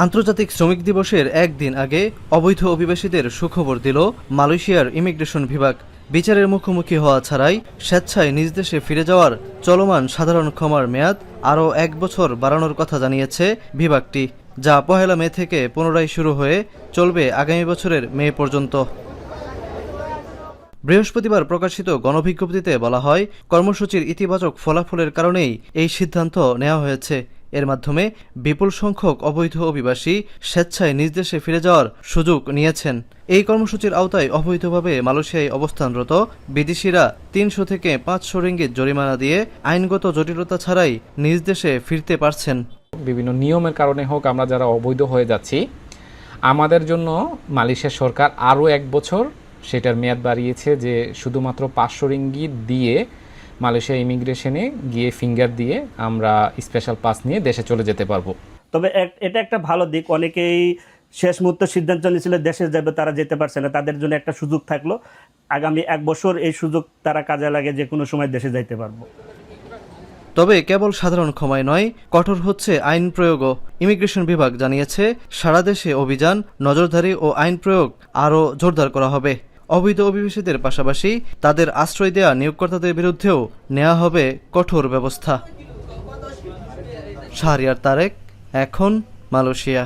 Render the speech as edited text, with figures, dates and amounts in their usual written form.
আন্তর্জাতিক শ্রমিক দিবসের একদিন আগে অবৈধ অভিবাসীদের সুখবর দিল মালয়েশিয়ার ইমিগ্রেশন বিভাগ। বিচারের মুখোমুখি হওয়া ছাড়াই স্বেচ্ছায় নিজ দেশে ফিরে যাওয়ার চলমান সাধারণ ক্ষমার মেয়াদ আরও 1 বছর বাড়ানোর কথা জানিয়েছে বিভাগটি, যা 1 মে থেকে পুনরায় শুরু হয়ে চলবে আগামী বছরের মে পর্যন্ত। বৃহস্পতিবার প্রকাশিত গণবিজ্ঞপ্তিতে বলা হয়, কর্মসূচির ইতিবাচক ফলাফলের কারণেই এই সিদ্ধান্ত নেওয়া হয়েছে। এর মাধ্যমে বিপুল সংখ্যক অবৈধ অভিবাসী স্বেচ্ছায় নিজ দেশে ফিরে যাওয়ার সুযোগ নিয়েছেন। এই কর্মসূচির আওতায় অবৈধভাবে মালয়েশিয়ায় অবস্থানরত বিদেশিরা ৩০০ থেকে ৫০০ রিঙ্গিত জরিমানা দিয়ে আইনগত জটিলতা ছাড়াই নিজ দেশে ফিরতে পারছেন। বিভিন্ন নিয়মের কারণে হোক, আমরা যারা অবৈধ হয়ে যাচ্ছি, আমাদের জন্য মালয়েশিয়া সরকার আরও 1 বছর সেটার মেয়াদ বাড়িয়েছে, যে শুধুমাত্র 500 রিঙ্গিত দিয়ে মালয়েশিয়া ইমিগ্রেশনে গিয়ে ফিঙ্গার দিয়ে আমরা স্পেশাল পাস নিয়ে দেশে চলে যেতে পারবো। তবে এটা একটা ভালো দিক। অনেকেই শেষ মুহূর্তে সিদ্ধান্ত নিয়েছিল দেশে যাবে, তারা যেতে পারছে না, তাদের জন্য একটা সুযোগ থাকলো। আগামী 1 বছর এই সুযোগ তারা কাজে লাগে, যে কোনো সময় দেশে যাইতে পারবো। তবে কেবল সাধারণ ক্ষমায় নয়, কঠোর হচ্ছে আইন প্রয়োগও। ইমিগ্রেশন বিভাগ জানিয়েছে, সারা দেশে অভিযান, নজরদারি ও আইন প্রয়োগ আরও জোরদার করা হবে। অবৈধ অভিবাসীদের পাশাপাশি তাদের আশ্রয় দেয়া নিয়োগকর্তাদের বিরুদ্ধেও নেওয়া হবে কঠোর ব্যবস্থা। শাহরিয়ার তারেক, এখন, মালয়েশিয়া।